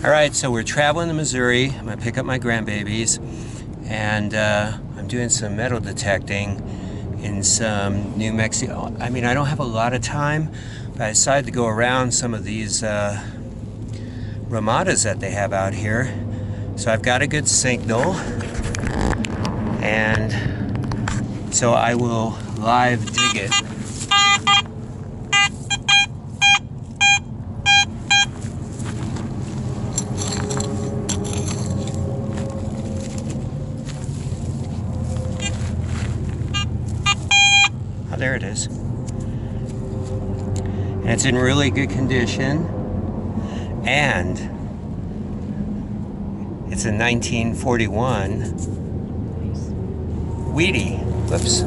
All right, so we're traveling to Missouri. I'm gonna pick up my grandbabies, and I'm doing some metal detecting in some New Mexico. I mean, I don't have a lot of time, but I decided to go around some of these ramadas that they have out here. So I've got a good signal, and so I will live dig it. Oh, there it is. And it's in really good condition, and it's a 1941 Wheatie. Whoops.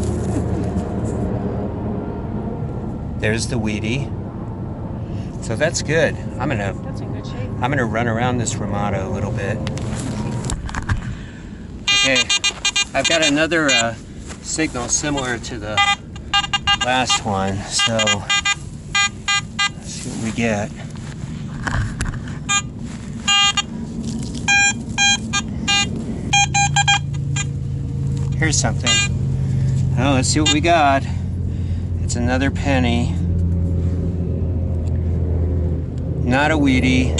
There's the Wheatie. So that's good. That's in good shape. I'm gonna run around this Ramada a little bit. Okay, I've got another signal similar to the last one, so let's see what we get. Here's something. Oh, let's see what we got. It's another penny. Not a Wheatie,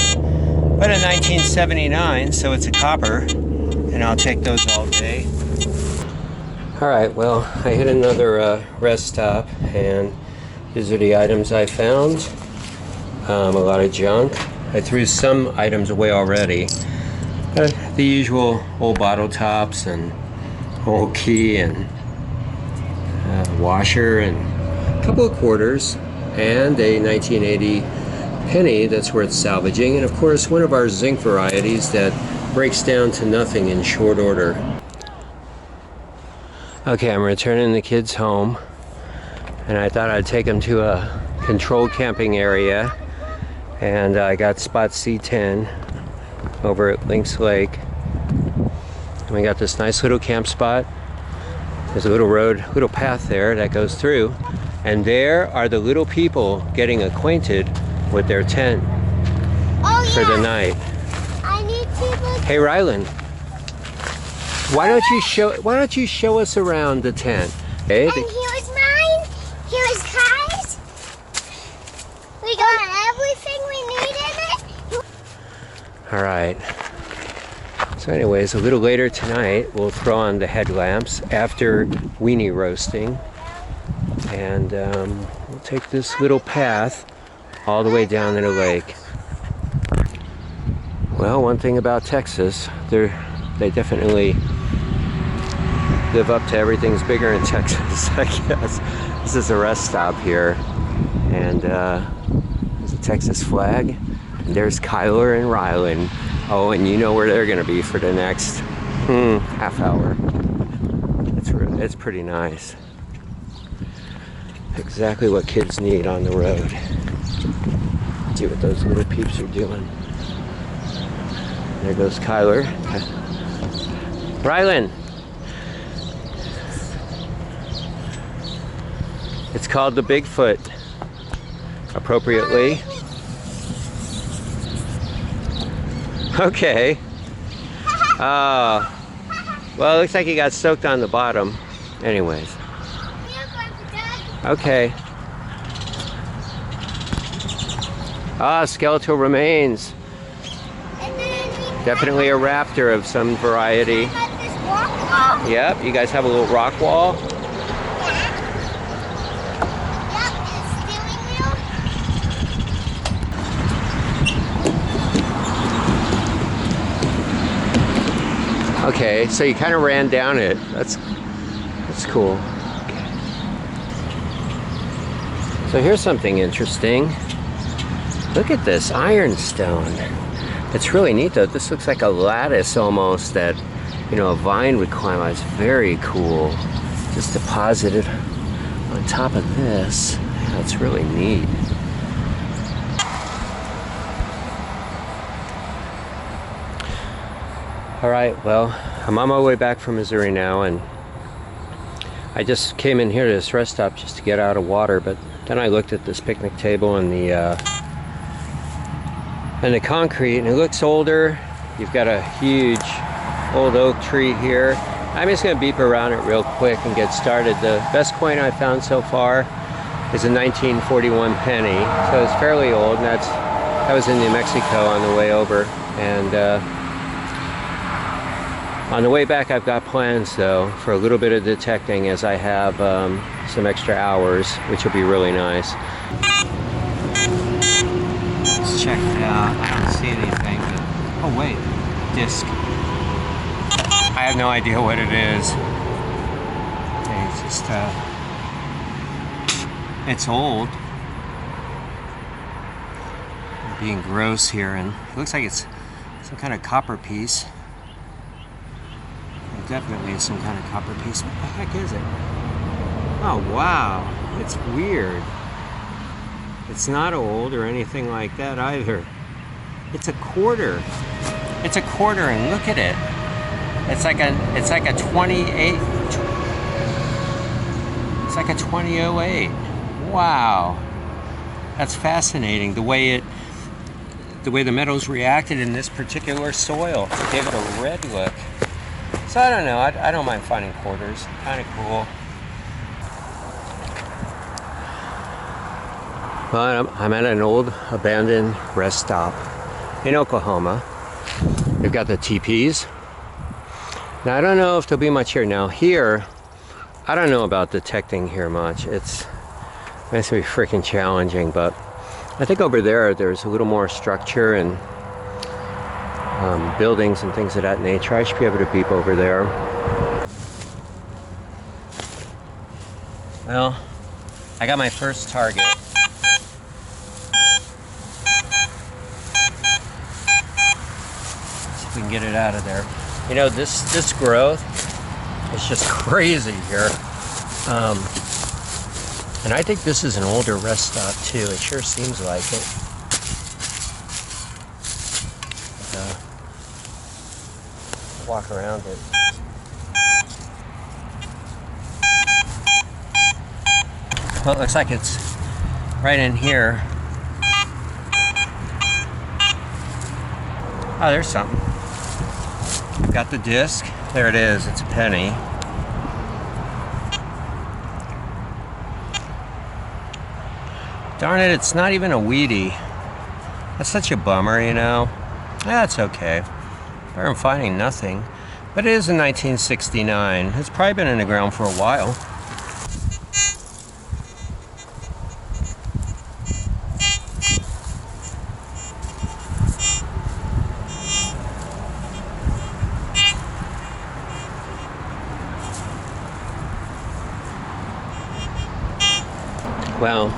but a 1979, so it's a copper, and I'll take those all day. All right, well, I hit another rest stop, and these are the items I found. A lot of junk. I threw some items away already. The usual old bottle tops and old key and washer and a couple of quarters and a 1980 penny that's worth salvaging, and of course one of our zinc varieties that breaks down to nothing in short order. Okay, I'm returning the kids home, and I thought I'd take them to a controlled camping area, and I got spot C10 over at Lynx Lake. And we got this nice little camp spot. There's a little road, little path there that goes through, and there are the little people getting acquainted with their tent for the night. I need people. Hey Rylan, why don't you show us around the tent? Hey, And here's mine. Here's Kai's. We got everything we need in it. all right. So anyways, a little later tonight, we'll throw on the headlamps after weenie roasting, and we'll take this little path all the way down to the lake. Well, one thing about Texas, they definitely live up to everything's bigger in Texas, I guess. This is a rest stop here, and there's a Texas flag, and there's Kyler and Rylan. Oh, and you know where they're gonna be for the next half hour. It's pretty nice. Exactly what kids need on the road. See what those little peeps are doing. There goes Kyler. Rylan. It's called the Bigfoot, appropriately. Okay. Well, it looks like he got soaked on the bottom. Anyways. Okay. Skeletal remains. Definitely a raptor of some variety. Yep, you guys have a little rock wall. Okay, so you kind of ran down it. That's cool. Okay. So here's something interesting. Look at this ironstone. It's really neat though. This looks like a lattice almost that, you know, a vine would climb on. It's very cool. Just deposited on top of this. That's really neat. All right, well, I'm on my way back from Missouri now, and I just came in here to this rest stop just to get out of water, but then I looked at this picnic table and the and the concrete, and it looks older. You've got a huge old oak tree here. I'm just gonna beep around it real quick and get started. The best coin I found so far is a 1941 penny, so it's fairly old, and that was in New Mexico on the way over. And on the way back, I've got plans though for a little bit of detecting, as I have some extra hours, which will be really nice. Let's check it out. I don't see anything, but oh wait, disc. I have no idea what it is. Okay, it's just it's old. I'm being gross here, and it looks like it's some kind of copper piece. It definitely is some kind of copper piece. What the heck is it? Oh wow, it's weird. It's not old or anything like that either. It's a quarter. It's a quarter, and look at it. It's like a 28. It's like a 2008. Wow, that's fascinating. The way the metals reacted in this particular soil gave it a red look. So I don't know. I don't mind finding quarters. Kind of cool. Well, I'm at an old abandoned rest stop in Oklahoma. They've got the teepees. Now I don't know if there'll be much here. Now here, I don't know about detecting here much. It's going to be freaking challenging, but I think over there's a little more structure and buildings and things of that nature. I should be able to beep over there. Well, I got my first target. We can get it out of there. You know, this growth is just crazy here. And I think this is an older rest stop too. It sure seems like it. Walk around it. Well, it looks like it's right in here. Oh, there's something. Got the disc. There it is. It's a penny. Darn it, it's not even a Wheatie. That's such a bummer, you know. That's okay. I'm finding nothing. But it is in 1969. It's probably been in the ground for a while. Well,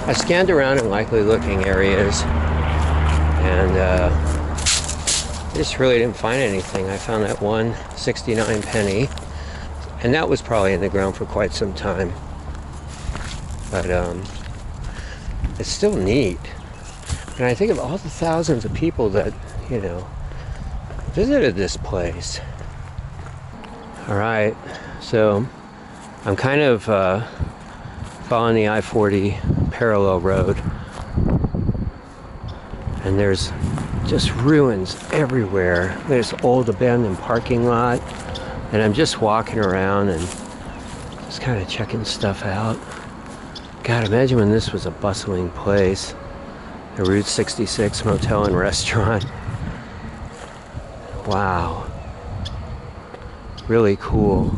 I scanned around in likely looking areas, and I just really didn't find anything. I found that one 69 penny, and that was probably in the ground for quite some time. But it's still neat. And I think of all the thousands of people that, you know, visited this place. All right, so I'm kind of following the I-40 parallel road, and there's just ruins everywhere. There's old abandoned parking lot, and I'm just walking around and just kind of checking stuff out. God, imagine when this was a bustling place. The Route 66 motel and restaurant. Wow. Really cool.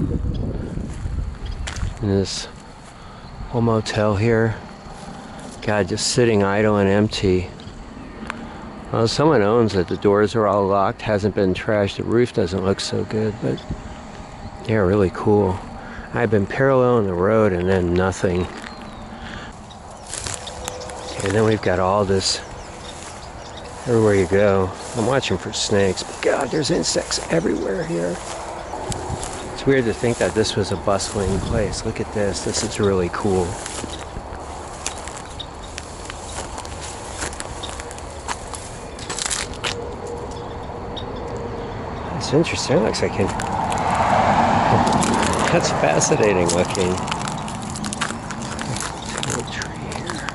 And this whole motel here. God, just sitting idle and empty. Well, someone owns it. The doors are all locked, hasn't been trashed. The roof doesn't look so good, but yeah, really cool. I've been paralleling the road and then nothing. And then we've got all this, everywhere you go. I'm watching for snakes, but God, there's insects everywhere here. It's weird to think that this was a bustling place. Look at this. This is really cool. It's interesting. It looks like that's fascinating looking. Little tree here.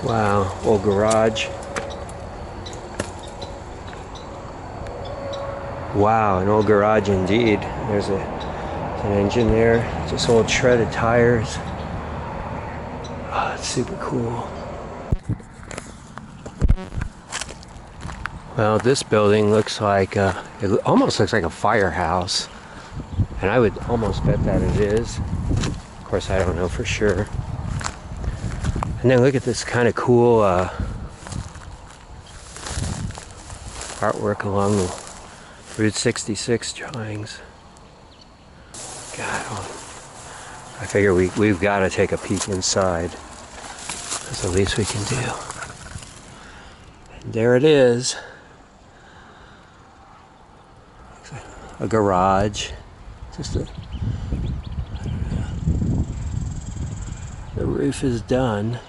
Wow, old garage. Wow, an old garage indeed. There's an engine there, just old shredded tires. Oh, it's super cool. Well, this building looks like, it almost looks like a firehouse. And I would almost bet that it is. Of course, I don't know for sure. And then look at this kind of cool artwork along the Route 66 drawings. God, I figure we've got to take a peek inside. That's the least we can do. And there it is. A garage. Just the roof is done.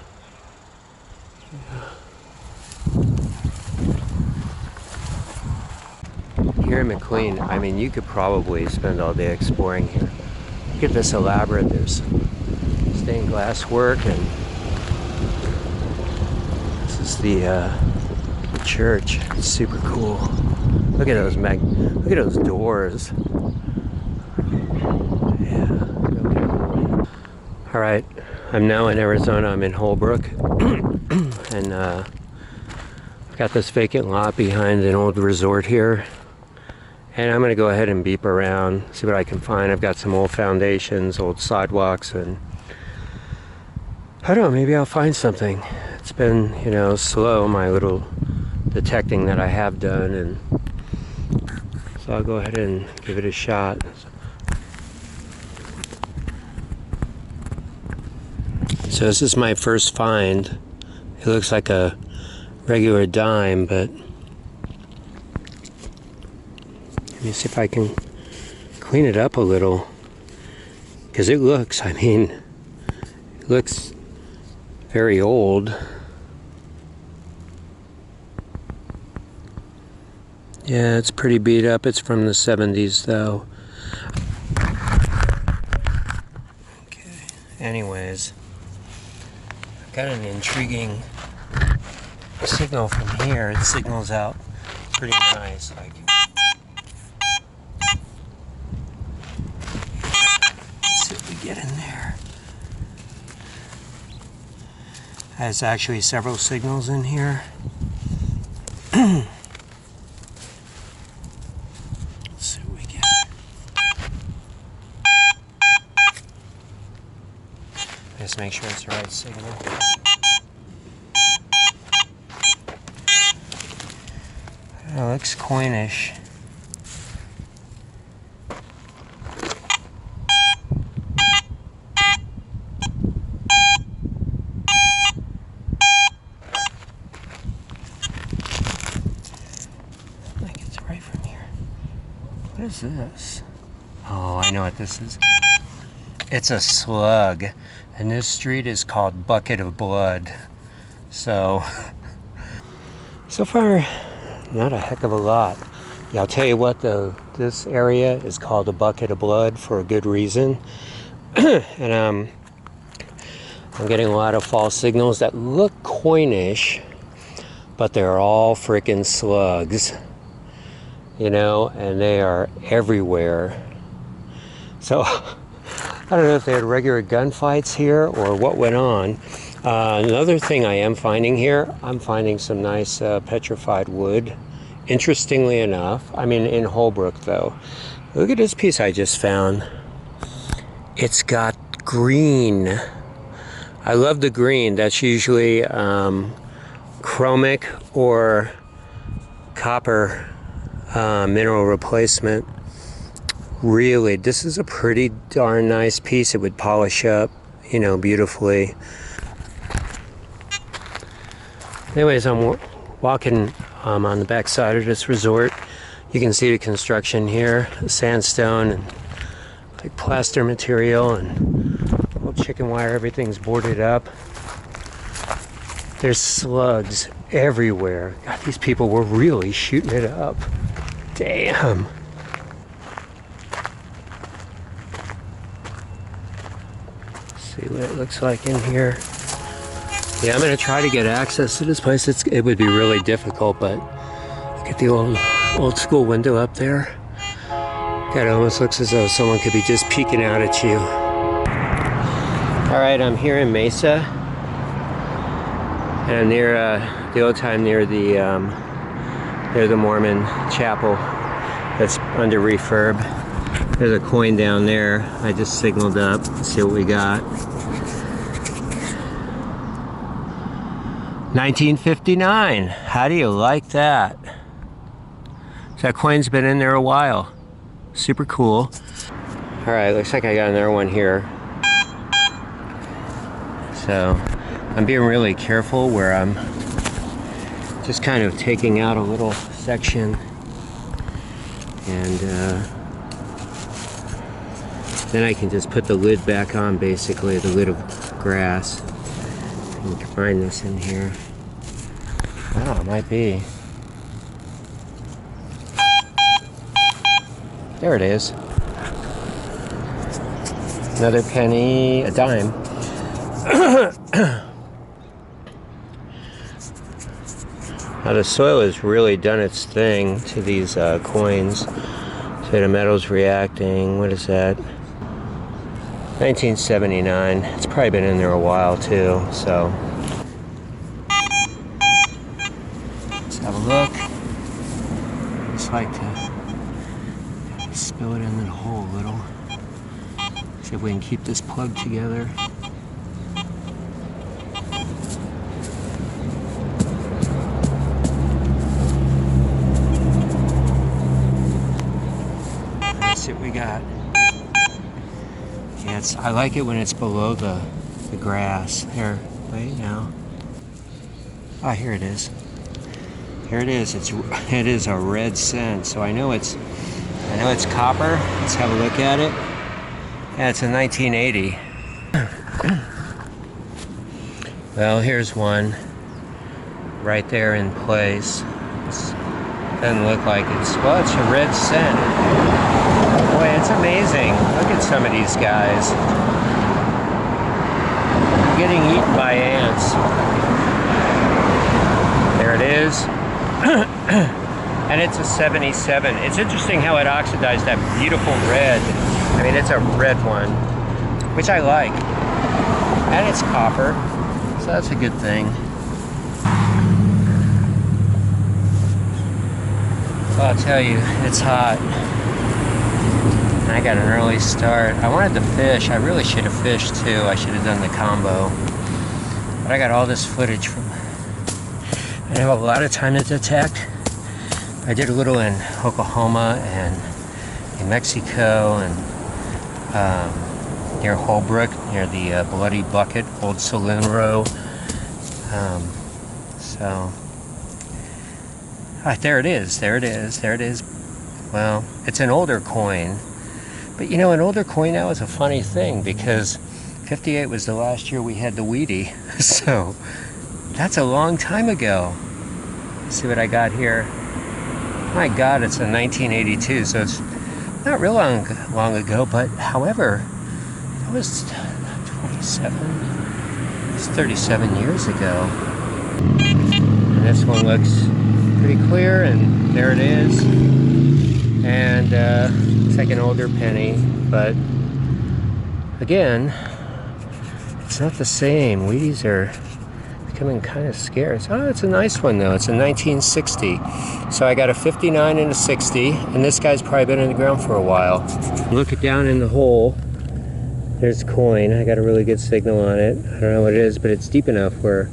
Here in McLean, I mean, you could probably spend all day exploring here. Look at this elaborate, there's stained glass work, and this is the church. It's super cool. Look at those doors. Yeah, really cool. All right, I'm now in Arizona. I'm in Holbrook, and I've got this vacant lot behind an old resort here. And I'm going to go ahead and beep around, see what I can find. I've got some old foundations, old sidewalks, and I don't know, maybe I'll find something. It's been, you know, slow, my little detecting that I have done, and so I'll go ahead and give it a shot. So this is my first find. It looks like a regular dime, but let me see if I can clean it up a little, because it looks, I mean, it looks very old. Yeah, it's pretty beat up. It's from the 70s though. Okay, anyways, I've got an intriguing signal from here. It signals out pretty nice, like. Get in there. Has actually several signals in here. Let's see what we get. Just make sure it's the right signal. It looks coinish. What is this? Oh, I know what this is. It's a slug, and this street is called Bucket of Blood. So far, not a heck of a lot. Yeah, I'll tell you what though, this area is called a Bucket of Blood for a good reason. And I'm getting a lot of false signals that look coinish, but they're all freaking slugs. You know, and they are everywhere. So I don't know if they had regular gunfights here or what went on. Another thing I am finding here, I'm finding some nice petrified wood. Interestingly enough, I mean in Holbrook though. Look at this piece I just found. It's got green. I love the green. That's usually chromic or copper mineral replacement. Really, this is a pretty darn nice piece. It would polish up, you know, beautifully. Anyways, I'm walking on the back side of this resort. You can see the construction here, sandstone and like plaster material and old chicken wire. Everything's boarded up. There's slugs everywhere. God, these people were really shooting it up. Damn. Let's see what it looks like in here. Yeah, I'm gonna try to get access to this place. It would be really difficult, but look at the old school window up there. God, it almost looks as though someone could be just peeking out at you. All right, I'm here in Mesa, and I'm near the old time near the Mormon chapel that's under refurb. There's a coin down there. I just signaled up. Let's see what we got. 1959. How do you like that? So that coin's been in there a while. Super cool. All right, looks like I got another one here. So I'm being really careful where I'm just kind of taking out a little section, and then I can just put the lid back on, basically, the lid of grass. You can find this in here. Oh, it might be. There it is. Another penny, a dime. Now the soil has really done its thing to these coins. So the metal's reacting. What is that? 1979. It's probably been in there a while too, so. Let's have a look. Just like to spill it in the hole a little. See if we can keep this plug together. Let's see what we got. Yeah, I like it when it's below the grass. Here, wait now. Ah, here it is. Here it is. It is a red cent. So I know it's copper. Let's have a look at it. Yeah, it's a 1980. Well, here's one right there in place. Doesn't look like it's a red cent. Boy, it's amazing. Look at some of these guys. They're getting eaten by ants. There it is. And it's a 77. It's interesting how it oxidized that beautiful red. I mean, it's a red one, which I like. And it's copper, so that's a good thing. Well, I'll tell you, it's hot. I got an early start. I wanted to fish. I really should have fished too. I should have done the combo. But I got all this footage from... I have a lot of time to detect. I did a little in Oklahoma and New Mexico and near Holbrook, near the Bloody Bucket, old saloon row. There it is. There it is. There it is. Well, it's an older coin. But you know, an older coin now is a funny thing because 58 was the last year we had the Wheatie. So that's a long time ago. Let's see what I got here. My God, it's a 1982, so it's not real long ago, but however, that was 27, it's 37 years ago. And this one looks pretty clear, and there it is. And it's like an older penny, but again, it's not the same. Wheaties are becoming kind of scarce. Oh, it's a nice one though. It's a 1960. So I got a 59 and a 60, and this guy's probably been in the ground for a while. Look it down in the hole. There's a coin. I got a really good signal on it. I don't know what it is, but it's deep enough where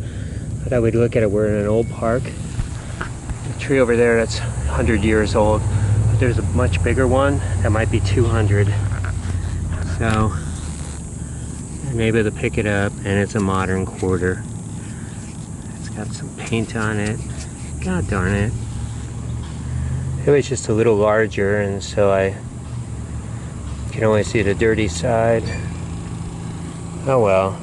I thought we'd look at it. We're in an old park. The tree over there, that's 100 years old. But there's a much bigger one that might be 200. So I'm able to pick it up, and it's a modern quarter. It's got some paint on it. God darn it. It was just a little larger, and so I can only see the dirty side. Oh well.